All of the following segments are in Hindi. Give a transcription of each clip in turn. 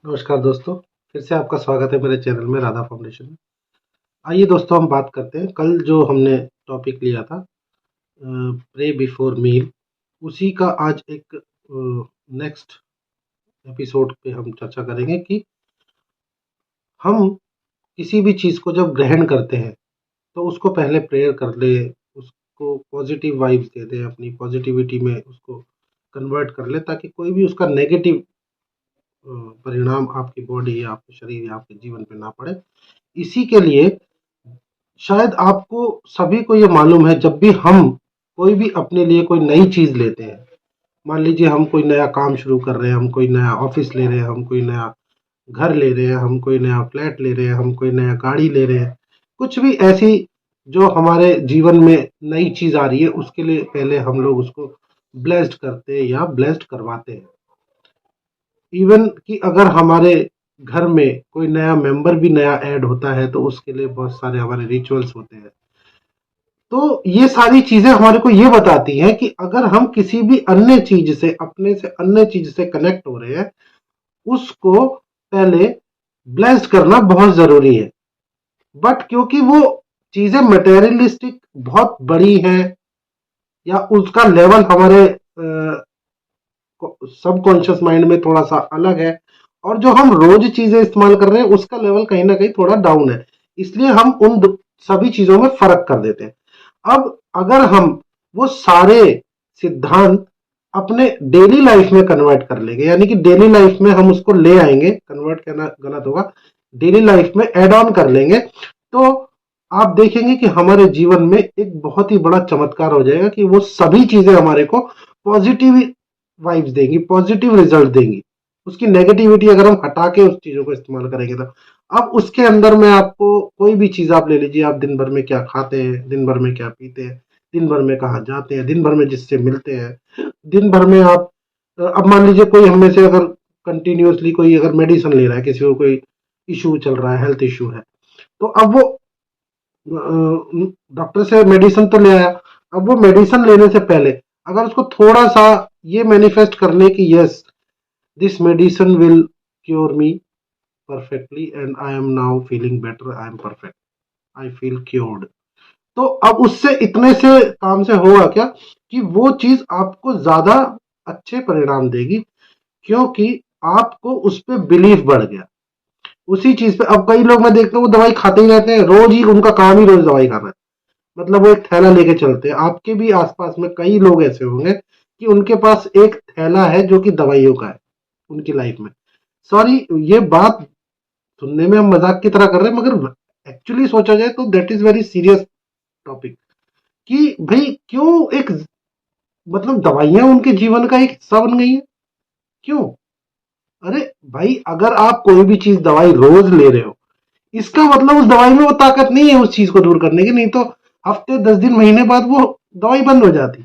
नमस्कार दोस्तों, फिर से आपका स्वागत है मेरे चैनल में राधा फाउंडेशन में। आइए दोस्तों हम बात करते हैं, कल जो हमने टॉपिक लिया था प्रे बिफोर मील, उसी का आज एक नेक्स्ट एपिसोड पे हम चर्चा करेंगे कि हम किसी भी चीज़ को जब ग्रहण करते हैं तो उसको पहले प्रेयर कर ले, उसको पॉजिटिव वाइब्स दे दें, अपनी पॉजिटिविटी में उसको कन्वर्ट कर ले ताकि कोई भी उसका नेगेटिव परिणाम आपकी बॉडी या आपके शरीर या आपके जीवन पे ना पड़े। इसी के लिए शायद आपको सभी को ये मालूम है, जब भी हम कोई भी अपने लिए कोई नई चीज़ लेते हैं, मान लीजिए हम कोई नया काम शुरू कर रहे हैं, हम कोई नया ऑफिस ले रहे हैं, हम कोई नया घर ले रहे हैं, हम कोई नया फ्लैट ले रहे हैं, हम कोई नया गाड़ी ले रहे हैं, कुछ भी ऐसी जो हमारे जीवन में नई चीज़ आ रही है, उसके लिए पहले हम लोग उसको ब्लेस्ड करते हैं या ब्लेस्ड करवाते हैं। इवन कि अगर हमारे घर में कोई नया मेंबर भी नया ऐड होता है तो उसके लिए बहुत सारे हमारे रिचुअल्स होते हैं। तो ये सारी चीजें हमारे को ये बताती हैं कि अगर हम किसी भी अन्य चीज से, अपने से अन्य चीज से कनेक्ट हो रहे हैं, उसको पहले ब्लेस्ड करना बहुत जरूरी है। बट क्योंकि वो चीजें मटेरियलिस्टिक बहुत बड़ी हैं या उसका लेवल हमारे सबकॉन्शियस माइंड में थोड़ा सा अलग है, और जो हम रोज चीजें इस्तेमाल कर रहे हैं उसका लेवल कहीं ना कहीं थोड़ा डाउन है, इसलिए हम उन सभी चीजों में फर्क कर देते हैं। अब अगर हम वो सारे सिद्धांत अपने डेली लाइफ में कन्वर्ट कर लेंगे, यानी कि डेली लाइफ में हम उसको ले आएंगे, कन्वर्ट करना गलत होगा, डेली लाइफ में एड ऑन कर लेंगे, तो आप देखेंगे कि हमारे जीवन में एक बहुत ही बड़ा चमत्कार हो जाएगा कि वो सभी चीजें हमारे को पॉजिटिव वाइब्स देंगी, पॉजिटिव रिजल्ट देंगी। उसकी नेगेटिविटी अगर हम हटा के उस चीजों को इस्तेमाल करेंगे तो अब उसके अंदर में आपको कोई भी चीज आप ले लीजिए, आप दिन भर में क्या खाते हैं, दिन भर में क्या पीते हैं, दिन भर में कहाँ जाते हैं, दिन भर में जिससे मिलते हैं, दिन भर में आप अब मान लीजिए कोई हम में से अगर कंटिन्यूअसली कोई अगर मेडिसिन ले रहा है, किसी को कोई इशू चल रहा है, हेल्थ इशू है, तो अब वो डॉक्टर से मेडिसिन तो ले आया, अब वो मेडिसिन लेने से पहले अगर उसको थोड़ा सा ये मैनिफेस्ट करने की yes this medicine will cure me perfectly and I am now feeling better, I am perfect, I feel cured, तो अब उससे इतने से काम से होगा क्या कि वो चीज आपको ज्यादा अच्छे परिणाम देगी, क्योंकि आपको उस पर बिलीफ बढ़ गया उसी चीज पे। अब कई लोग मैं देखता हूँ वो दवाई खाते ही रहते हैं, रोज ही उनका काम ही रोज दवाई खाना है, मतलब वो एक थैला लेके चलते हैं। आपके भी आसपास में कई लोग ऐसे होंगे कि उनके पास एक थैला है जो कि दवाइयों का है उनकी लाइफ में। सॉरी, ये बात सुनने में हम मजाक की तरह कर रहे हैं, मगर एक्चुअली सोचा जाए तो that is very serious topic, कि भाई क्यों एक मतलब दवाइयां उनके जीवन का एक हिस्सा बन गई है, क्यों? अरे भाई, अगर आप कोई भी चीज दवाई रोज ले रहे हो, इसका मतलब उस दवाई में वो ताकत नहीं है उस चीज को दूर करने की, नहीं तो हफ्ते 10 दिन महीने बाद वो दवाई बंद हो जाती।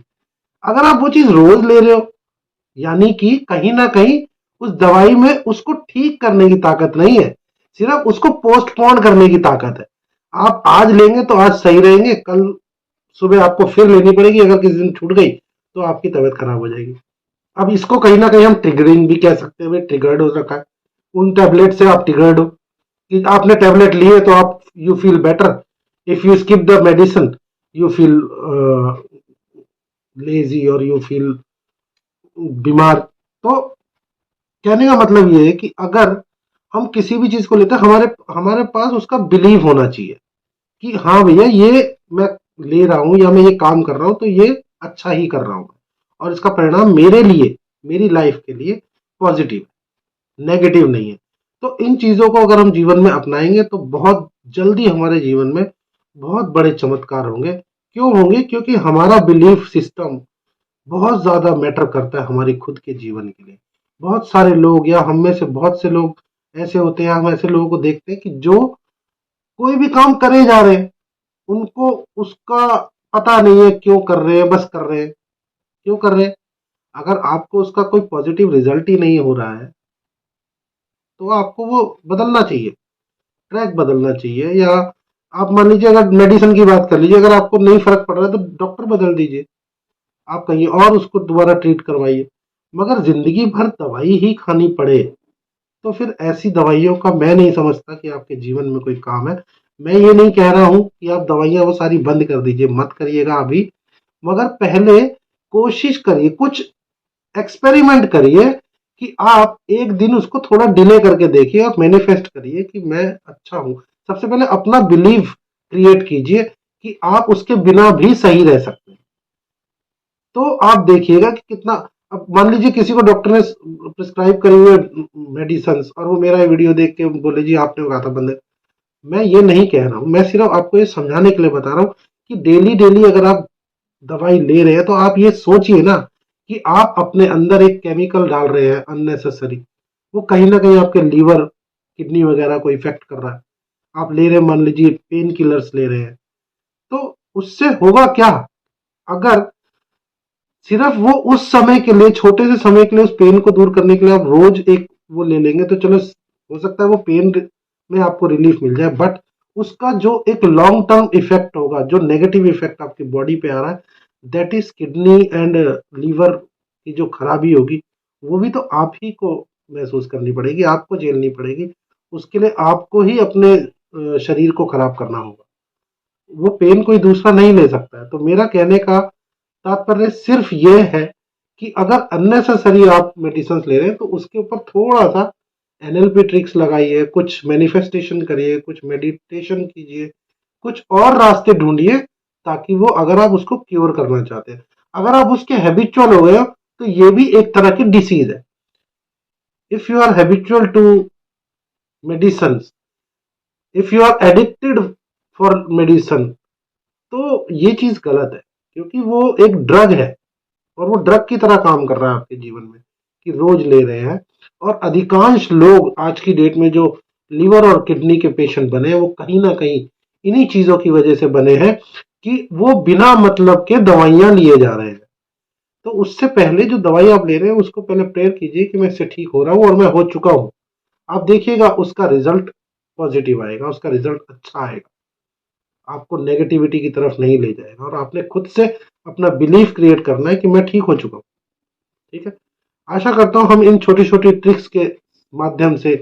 अगर आप वो चीज रोज ले रहे हो, यानी कि कहीं ना कहीं उस दवाई में उसको ठीक करने की ताकत नहीं है, सिर्फ उसको पोस्टपोन करने की ताकत है। आप आज लेंगे तो आज सही रहेंगे, कल सुबह आपको फिर लेनी पड़ेगी, अगर किसी दिन छूट गई तो आपकी तबीयत खराब हो जाएगी। अब इसको कहीं ना कहीं हम ट्रिगरिंग भी कह सकते हैं, ट्रिगर्ड हो रखा है, उन टैबलेट से आप ट्रिगर्ड हो कि आपने टैबलेट लिए तो आप you feel better, if you skip the medicine you feel lazy और यू फील बीमार। तो कहने का मतलब ये है कि अगर हम किसी भी चीज को लेते हैं, हमारे हमारे पास उसका बिलीव होना चाहिए कि हाँ भैया, ये मैं ले रहा हूं या मैं ये काम कर रहा हूं तो ये अच्छा ही कर रहा हूं, और इसका परिणाम मेरे लिए, मेरी लाइफ के लिए पॉजिटिव, नेगेटिव नहीं है। तो इन चीजों को अगर हम जीवन में अपनाएंगे तो बहुत जल्दी हमारे जीवन में बहुत बड़े चमत्कार होंगे। क्यों होंगे? क्योंकि हमारा बिलीफ सिस्टम बहुत ज्यादा मैटर करता है हमारी खुद के जीवन के लिए। बहुत सारे लोग या हम में से बहुत से लोग ऐसे होते हैं, हम ऐसे लोगों को देखते हैं कि जो कोई भी काम करे जा रहे हैं, उनको उसका पता नहीं है क्यों कर रहे हैं, बस कर रहे हैं। क्यों कर रहे हैं? अगर आपको उसका कोई पॉजिटिव रिजल्ट ही नहीं हो रहा है तो आपको वो बदलना चाहिए, ट्रैक बदलना चाहिए। या आप मान लीजिए, अगर मेडिसिन की बात कर लीजिए, अगर आपको नहीं फर्क पड़ रहा है तो डॉक्टर बदल दीजिए, आप कहीं और उसको दोबारा ट्रीट करवाइए। मगर जिंदगी भर दवाई ही खानी पड़े, तो फिर ऐसी दवाइयों का मैं नहीं समझता कि आपके जीवन में कोई काम है। मैं ये नहीं कह रहा हूं कि आप दवाइयां वो सारी बंद कर दीजिए, मत करिएगा अभी, मगर पहले कोशिश करिए, कुछ एक्सपेरिमेंट करिए कि आप एक दिन उसको थोड़ा डिले करके देखिए और मैनिफेस्ट करिए कि मैं अच्छा हूं। सबसे पहले अपना बिलीव क्रिएट कीजिए कि आप उसके बिना भी सही रह सकते हैं। तो आप देखिएगा कि कितना, अब मान लीजिए किसी को डॉक्टर ने प्रिस्क्राइब करे हुए मेडिसिन और वो मेरा वीडियो देख के बोले जी आपने कहा था बंद। मैं ये नहीं कह रहा हूं, मैं सिर्फ आपको ये समझाने के लिए बता रहा हूं कि डेली डेली अगर आप दवाई ले रहे हैं तो आप ये सोचिए ना कि आप अपने अंदर एक केमिकल डाल रहे हैं अननेसेसरी, वो कहीं ना कहीं आपके लीवर किडनी वगैरह को इफेक्ट कर रहा है। आप ले रहे हैं, मान लीजिए पेन किलर्स ले रहे हैं, तो उससे होगा क्या? अगर सिर्फ वो उस समय के लिए, छोटे से समय के लिए, उस पेन को दूर करने के लिए आप रोज एक वो ले लेंगे तो चलो हो सकता है वो पेन में आपको रिलीफ मिल जाए, बट उसका जो एक लॉन्ग टर्म इफेक्ट होगा, जो नेगेटिव इफेक्ट आपकी बॉडी पे आ रहा है, that is kidney and liver की जो खराबी होगी, वो भी तो आप ही को महसूस करनी पड़ेगी, आपको झेलनी पड़ेगी। उसके लिए आपको ही अपने शरीर को खराब करना होगा, वो पेन कोई दूसरा नहीं ले सकता है। तो मेरा कहने का तात्पर्य सिर्फ ये है कि अगर अननेसेसरी आप मेडिसिन ले रहे हैं तो उसके ऊपर थोड़ा सा एनएलपी ट्रिक्स लगाइए, कुछ मैनिफेस्टेशन करिए, कुछ मेडिटेशन कीजिए, कुछ और रास्ते ढूंढिए, ताकि वो, अगर आप उसको क्योर करना चाहते हैं, अगर आप उसके हैबिचुअल हो गए हो तो ये भी एक तरह की डिसीज है। If you are habitual to medicine, if you are addicted for medicine, तो ये चीज गलत है, क्योंकि वो एक ड्रग है और वो ड्रग की तरह काम कर रहा है आपके जीवन में, कि रोज ले रहे हैं। और अधिकांश लोग आज की डेट में जो लीवर और किडनी के पेशेंट बने हैं वो कहीं ना कहीं इन्हीं चीजों की वजह से बने हैं कि वो बिना मतलब के दवाइयां लिए जा रहे हैं। तो उससे पहले जो दवाई आप ले रहे हैं उसको पहले प्रेयर कीजिए कि मैं इससे ठीक हो रहा हूँ और मैं हो चुका हूँ। आप देखिएगा उसका रिजल्ट पॉजिटिव आएगा, उसका रिजल्ट अच्छा आएगा, आपको नेगेटिविटी की तरफ नहीं ले जाएगा, और आपने खुद से अपना बिलीफ क्रिएट करना है कि मैं ठीक हो चुका हूँ। ठीक है, आशा करता हूँ हम इन छोटी छोटी ट्रिक्स के माध्यम से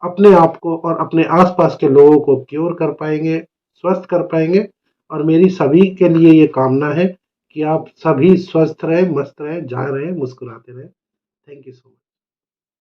अपने आप को और अपने आसपास के लोगों को क्योर कर पाएंगे, स्वस्थ कर पाएंगे। और मेरी सभी के लिए ये कामना है कि आप सभी स्वस्थ रहें, मस्त रहें, जा रहें, मुस्कुराते रहें। Thank you so much.